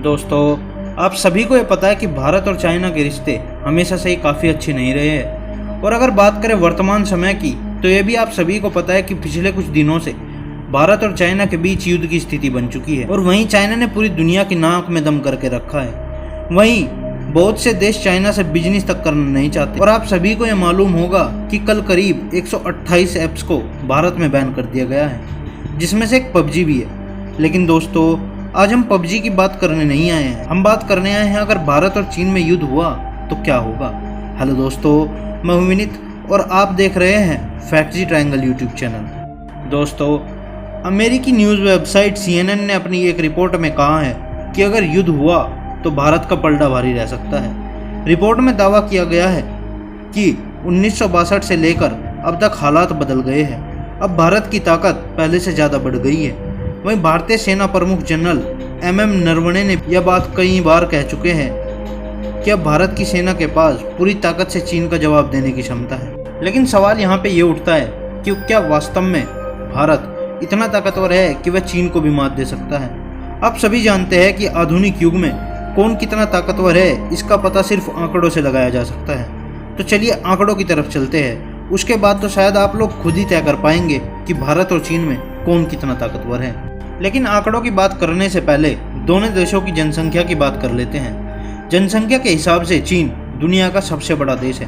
दोस्तों, आप सभी को ये पता है कि भारत और चाइना के रिश्ते हमेशा से ही काफ़ी अच्छे नहीं रहे हैं। और अगर बात करें वर्तमान समय की, तो ये भी आप सभी को पता है कि पिछले कुछ दिनों से भारत और चाइना के बीच युद्ध की स्थिति बन चुकी है। और वहीं चाइना ने पूरी दुनिया की नाक में दम करके रखा है। वहीं बहुत से देश चाइना से बिजनेस तक करना नहीं चाहते। और आप सभी को यह मालूम होगा कि कल करीब 128 ऐप्स को भारत में बैन कर दिया गया है, जिसमें से एक पबजी भी है। लेकिन दोस्तों, आज हम पबजी की बात करने नहीं आए हैं, हम बात करने आए हैं अगर भारत और चीन में युद्ध हुआ तो क्या होगा। हेलो दोस्तों, मैं हूं विनीत और आप देख रहे हैं फैक्ट जी ट्रायंगल यूट्यूब चैनल। दोस्तों, अमेरिकी न्यूज़ वेबसाइट CNN ने अपनी एक रिपोर्ट में कहा है कि अगर युद्ध हुआ तो भारत का पलड़ा भारी रह सकता है। रिपोर्ट में दावा किया गया है कि 1962 से लेकर अब तक हालात बदल गए हैं। अब भारत की ताकत पहले से ज़्यादा बढ़ गई है। वहीं भारतीय सेना प्रमुख जनरल MM नरवणे ने यह बात कई बार कह चुके हैं कि अब भारत की सेना के पास पूरी ताकत से चीन का जवाब देने की क्षमता है। लेकिन सवाल यहाँ पे ये उठता है कि क्या वास्तव में भारत इतना ताकतवर है कि वह चीन को भी मात दे सकता है। आप सभी जानते हैं कि आधुनिक युग में कौन कितना ताकतवर है, इसका पता सिर्फ आंकड़ों से लगाया जा सकता है। तो चलिए आंकड़ों की तरफ चलते हैं, उसके बाद तो शायद आप लोग खुद ही तय कर पाएंगे कि भारत और चीन में कौन कितना ताकतवर है। लेकिन आंकड़ों की बात करने से पहले दोनों देशों की जनसंख्या की बात कर लेते हैं। जनसंख्या के हिसाब से चीन दुनिया का सबसे बड़ा देश है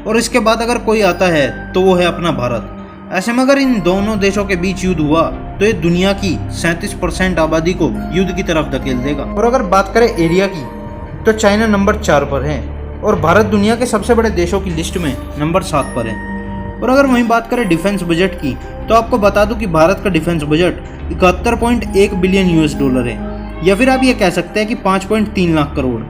और इसके बाद अगर कोई आता है तो वो है अपना भारत। ऐसे में अगर इन दोनों देशों के बीच युद्ध हुआ तो ये दुनिया की 37% आबादी को युद्ध की तरफ धकेल देगा। और अगर बात करें एरिया की, तो चाइना नंबर 4 पर है और भारत दुनिया के सबसे बड़े देशों की लिस्ट में नंबर 7 पर है। और अगर वहीं बात करें डिफेंस बजट की, तो आपको बता दूं कि भारत का डिफेंस बजट 71.1 बिलियन $, है, या फिर आप ये कह सकते हैं कि 5.3 लाख करोड़,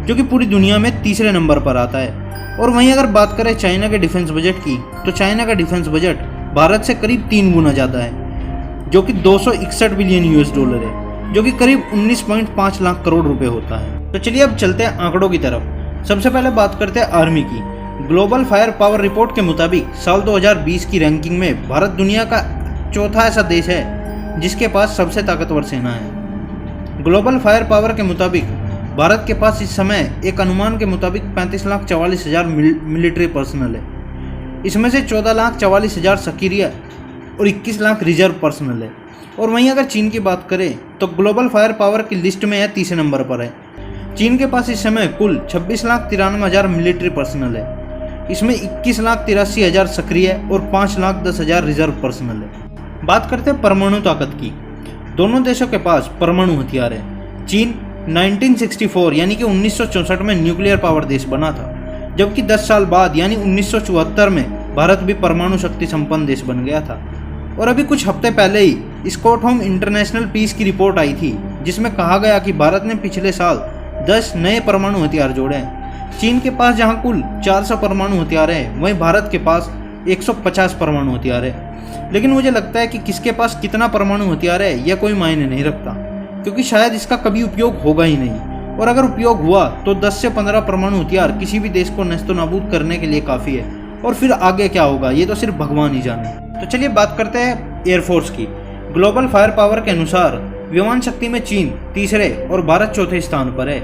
जो कि पूरी दुनिया में तीसरे नंबर पर आता है। और वहीं अगर बात करें चाइना के डिफेंस बजट की, तो चाइना का डिफेंस बजट भारत से करीब 3 गुना ज़्यादा है, जो कि 261 बिलियन $, है, जो कि करीब 19.5 लाख करोड़ रुपए होता है। तो चलिए अब चलते हैं आंकड़ों की तरफ। सबसे पहले बात करते हैं आर्मी की। ग्लोबल फायर पावर रिपोर्ट के मुताबिक साल 2020 की रैंकिंग में भारत दुनिया का चौथा ऐसा देश है जिसके पास सबसे ताकतवर सेना है। ग्लोबल फायर पावर के मुताबिक भारत के पास इस समय एक अनुमान के मुताबिक 35,44,000 मिलिट्री पर्सनल है। इसमें से 14,44,000 सक्रिय और 21 लाख रिजर्व पर्सनल है। और वहीं अगर चीन की बात करें तो ग्लोबल फायर पावर की लिस्ट में यह तीसरे नंबर पर है। चीन के पास इस समय कुल 26,93,000 मिलिट्री पर्सनल है। इसमें 21,83,000 सक्रिय और 5,10,000 रिजर्व पर्सनल है। बात करते हैं परमाणु ताकत की। दोनों देशों के पास परमाणु हथियार है। चीन 1964 यानी कि 1964 में न्यूक्लियर पावर देश बना था, जबकि 10 साल बाद यानी 1974 में भारत भी परमाणु शक्ति संपन्न देश बन गया था। और अभी कुछ हफ्ते पहले ही स्टॉकहोम इंटरनेशनल पीस की रिपोर्ट आई थी, जिसमें कहा गया कि भारत ने पिछले साल 10 नए परमाणु हथियार जोड़े हैं। चीन के पास जहां कुल 400 परमाणु हथियार हैं, वहीं भारत के पास 150 परमाणु हथियार है। लेकिन मुझे लगता है कि किसके पास कितना परमाणु हथियार है यह कोई मायने नहीं रखता, क्योंकि शायद इसका कभी उपयोग होगा ही नहीं। और अगर उपयोग हुआ तो 10 से 15 परमाणु हथियार किसी भी देश को नस्तोनाबूद करने के लिए काफ़ी है। और फिर आगे क्या होगा ये तो सिर्फ भगवान ही जाने। तो चलिए बात करते हैं एयरफोर्स की। ग्लोबल फायर पावर के अनुसार विमान शक्ति में चीन तीसरे और भारत चौथे स्थान पर है।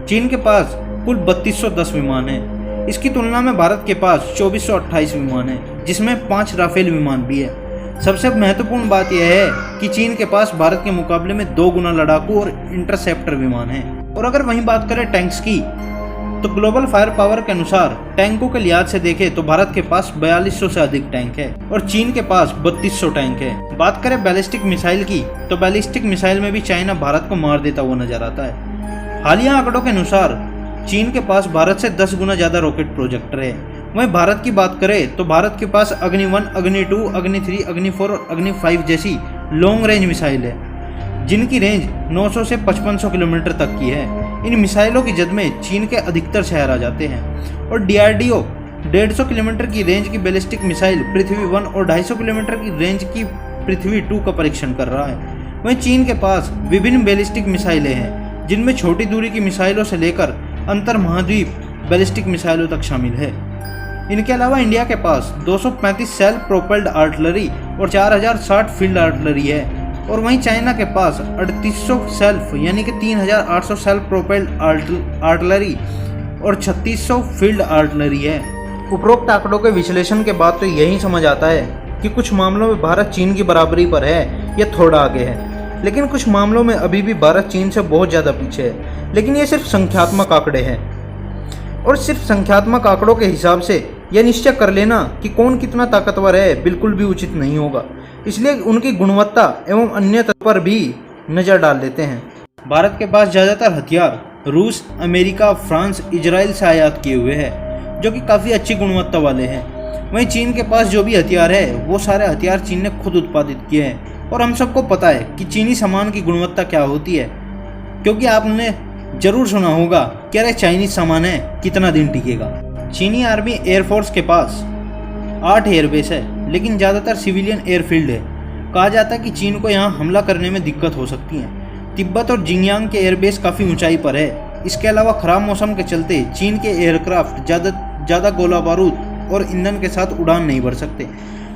चीन के पास कुल 3210 विमान हैं। इसकी तुलना में भारत के पास 2428 विमान हैं, जिसमें 5 राफेल विमान भी है। सबसे महत्वपूर्ण बात यह है कि चीन के पास भारत के मुकाबले में 2 गुना लड़ाकू और इंटरसेप्टर विमान हैं। और अगर वहीं बात करें टैंक्स की, तो ग्लोबल फायर पावर के अनुसार टैंकों के लिहाज से देखें तो भारत के पास 4200 से अधिक टैंक है और चीन के पास 3200 टैंक है। बात करें बैलिस्टिक मिसाइल की, तो बैलिस्टिक मिसाइल में भी चाइना भारत को मार देता हुआ नजर आता है। हालिया आंकड़ों के अनुसार चीन के पास भारत से 10 गुना ज़्यादा रॉकेट प्रोजेक्टर है। वहीं भारत की बात करें तो भारत के पास अग्नि 1, अग्नि 2, अग्नि 3, अग्नि 4 और अग्नि 5 जैसी लॉन्ग रेंज मिसाइल है, जिनकी रेंज 900 से 5500 किलोमीटर तक की है। इन मिसाइलों की जद में चीन के अधिकतर शहर आ जाते हैं। और DRDO 150 किलोमीटर की रेंज की बैलिस्टिक मिसाइल पृथ्वी 1 और 250 किलोमीटर की रेंज की पृथ्वी 2 का परीक्षण कर रहा है। वहीं चीन के पास विभिन्न बैलिस्टिक मिसाइलें हैं, जिनमें छोटी दूरी की मिसाइलों से लेकर अंतर महाद्वीप बैलिस्टिक मिसाइलों तक शामिल है। इनके अलावा इंडिया के पास 235 सेल्फ प्रोपेल्ड आर्टिलरी और 4060 फील्ड आर्टिलरी है, और वहीं चाइना के पास 3800 सेल्फ यानी कि 3800 सेल्फ प्रोपेल्ड आर्टिलरी और 3600 फील्ड आर्टिलरी है। उपरोक्त आंकड़ों के विश्लेषण के बाद तो यही समझ आता है कि कुछ मामलों में भारत चीन की बराबरी पर है या थोड़ा आगे है, लेकिन कुछ मामलों में अभी भी भारत चीन से बहुत ज़्यादा पीछे है। लेकिन ये सिर्फ संख्यात्मक आंकड़े हैं और सिर्फ संख्यात्मक आंकड़ों के हिसाब से यह निश्चय कर लेना कि कौन कितना ताकतवर है बिल्कुल भी उचित नहीं होगा। इसलिए उनकी गुणवत्ता एवं अन्य पर भी नज़र डाल लेते हैं। भारत के पास ज़्यादातर हथियार रूस, अमेरिका, फ्रांस, इजराइल से आयात किए हुए हैं, जो कि काफ़ी अच्छी गुणवत्ता वाले हैं। वहीं चीन के पास जो भी हथियार है वो सारे हथियार चीन ने खुद उत्पादित किए हैं और हम सबको पता है कि चीनी सामान की गुणवत्ता क्या होती है, क्योंकि आपने जरूर सुना होगा कि अरे चाइनीज सामान है कितना दिन टिकेगा। चीनी आर्मी एयरफोर्स के पास 8 एयरबेस है, लेकिन ज़्यादातर सिविलियन एयरफील्ड है। कहा जाता है कि चीन को यहाँ हमला करने में दिक्कत हो सकती है। तिब्बत और जिंगयांग के एयरबेस काफ़ी ऊंचाई पर है। इसके अलावा खराब मौसम के चलते चीन के एयरक्राफ्ट ज़्यादा गोला बारूद और ईंधन के साथ उड़ान नहीं भर सकते।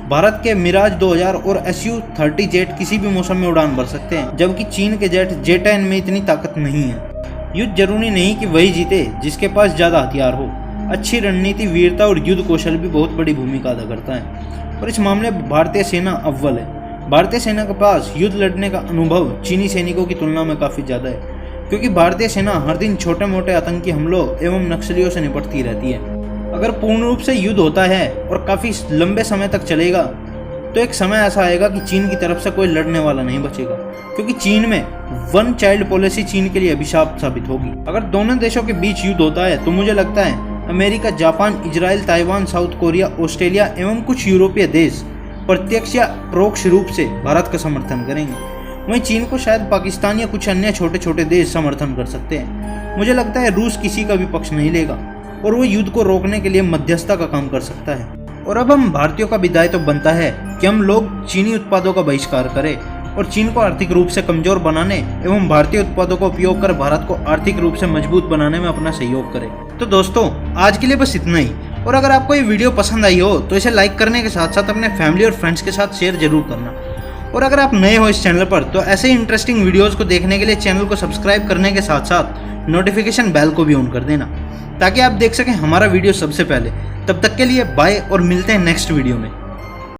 भारत के मिराज 2000 और Su-30 जेट किसी भी मौसम में उड़ान भर सकते हैं, जबकि चीन के जेट J-10 में इतनी ताकत नहीं है। युद्ध जरूरी नहीं कि वही जीते जिसके पास ज़्यादा हथियार हो। अच्छी रणनीति, वीरता और युद्ध कौशल भी बहुत बड़ी भूमिका अदा करता है और इस मामले में भारतीय सेना अव्वल है। भारतीय सेना के पास युद्ध लड़ने का अनुभव चीनी सैनिकों की तुलना में काफ़ी ज़्यादा है, क्योंकि भारतीय सेना हर दिन छोटे मोटे आतंकी हमलों एवं नक्सलियों से निपटती रहती है। अगर पूर्ण रूप से युद्ध होता है और काफ़ी लंबे समय तक चलेगा तो एक समय ऐसा आएगा कि चीन की तरफ से कोई लड़ने वाला नहीं बचेगा, क्योंकि चीन में वन चाइल्ड पॉलिसी चीन के लिए अभिशाप साबित होगी। अगर दोनों देशों के बीच युद्ध होता है तो मुझे लगता है America, Japan, Israel, Taiwan, south Korea, Australia एवं कुछ यूरोपीय देश प्रत्यक्ष या परोक्ष रूप से भारत का समर्थन करेंगे। वहीं चीन को शायद पाकिस्तान या कुछ अन्य छोटे छोटे देश समर्थन कर सकते हैं। मुझे लगता है रूस किसी का भी पक्ष नहीं लेगा और वो युद्ध को रोकने के लिए मध्यस्थता का काम कर सकता है। और अब हम भारतीयों का भी दायित्व बनता है कि हम लोग चीनी उत्पादों का बहिष्कार करें और चीन को आर्थिक रूप से कमजोर बनाने एवं भारतीय उत्पादों का उपयोग कर भारत को आर्थिक रूप से मजबूत बनाने में अपना सहयोग करें। तो दोस्तों, आज के लिए बस इतना ही। और अगर आपको ये वीडियो पसंद आई हो तो इसे लाइक करने के साथ साथ अपने फैमिली और फ्रेंड्स के साथ शेयर जरूर करना। और अगर आप नए हो इस चैनल पर तो ऐसे ही इंटरेस्टिंग वीडियोज़ को देखने के लिए चैनल को सब्सक्राइब करने के साथ साथ नोटिफिकेशन बेल को भी ऑन कर देना, ताकि आप देख सकें हमारा वीडियो सबसे पहले। तब तक के लिए बाय और मिलते हैं नेक्स्ट वीडियो में।